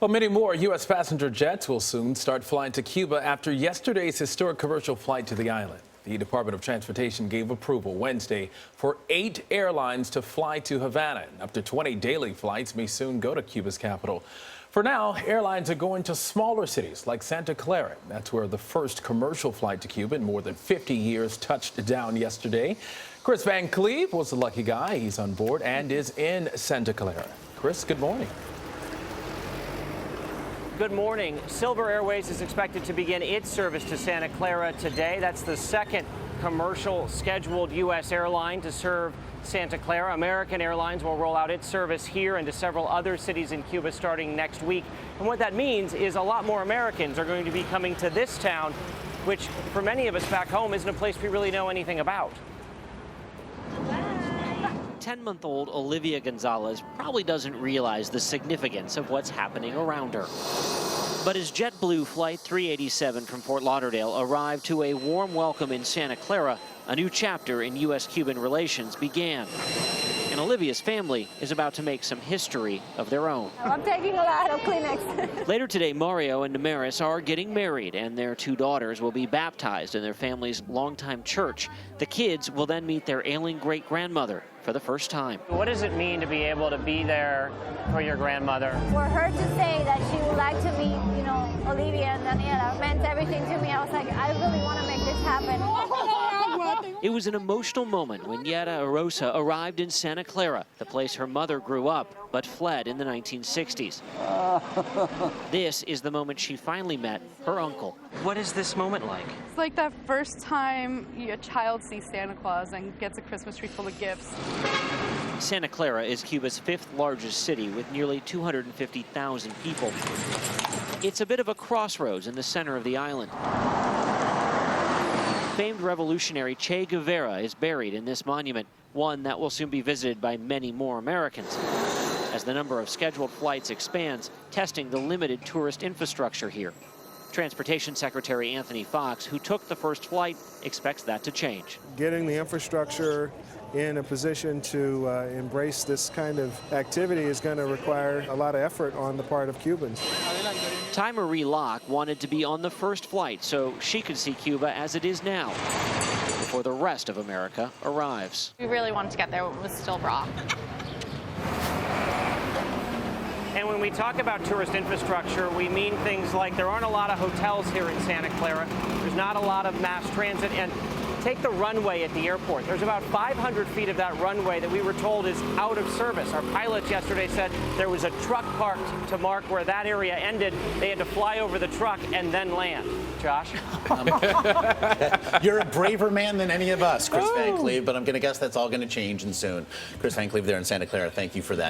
Well, many more U.S. passenger jets will soon start flying to Cuba after yesterday's historic commercial flight to the island. The Department of Transportation gave approval Wednesday for 8 airlines to fly to Havana. Up to 20 daily flights may soon go to Cuba's capital. For now, airlines are going to smaller cities like Santa Clara. That's where the first commercial flight to Cuba in more than 50 years touched down yesterday. Kris Van Cleave was the lucky guy. He's on board and is in Santa Clara. Kris, good morning. Good morning. Silver Airways is expected to begin its service to Santa Clara today. That's the second commercial scheduled U.S. airline to serve Santa Clara. American Airlines will roll out its service here and to several other cities in Cuba starting next week. And what that means is a lot more Americans are going to be coming to this town, which for many of us back home isn't a place we really know anything about. 10-month-old Olivia Gonzalez probably doesn't realize the significance of what's happening around her. But as JetBlue Flight 387 from Fort Lauderdale arrived to a warm welcome in Santa Clara, a new chapter in U.S. Cuban relations began. And Olivia's family is about to make some history of their own. I'm taking a lot of Kleenex. Later today, Mario and Damaris are getting married, and their 2 daughters will be baptized in their family's longtime church. The kids will then meet their ailing great-grandmother for the first time. What does it mean to be able to be there for your grandmother? For her to say that she would like to meet, Olivia and Daniela meant everything to me. I was like, I really want to make this happen. It was an emotional moment when Yera Arosa arrived in Santa Clara, the place her mother grew up but fled in the 1960s. This is the moment she finally met her uncle. What is this moment like? It's like that first time a child sees Santa Claus and gets a Christmas tree full of gifts. Santa Clara is Cuba's 5th largest city with nearly 250,000 people. It's a bit of a crossroads in the center of the island. Famed revolutionary Che Guevara is buried in this monument, one that will soon be visited by many more Americans. As the number of scheduled flights expands, testing the limited tourist infrastructure here. Transportation Secretary Anthony Fox, who took the first flight, expects that to change. Getting the infrastructure in a position to embrace this kind of activity is going to require a lot of effort on the part of Cubans. Ty Marie Locke wanted to be on the first flight so she could see Cuba as it is now, before the rest of America arrives. We really wanted to get there when it was still raw. And when we talk about tourist infrastructure, we mean things like there aren't a lot of hotels here in Santa Clara. There's not a lot of mass transit. And take the runway at the airport. There's about 500 feet of that runway that we were told is out of service. Our pilots yesterday said there was a truck parked to mark where that area ended. They had to fly over the truck and then land. Josh? You're a braver man than any of us, Kris Van Cleave, but I'm going to guess that's all going to change and soon. Kris Van Cleave there in Santa Clara, thank you for that.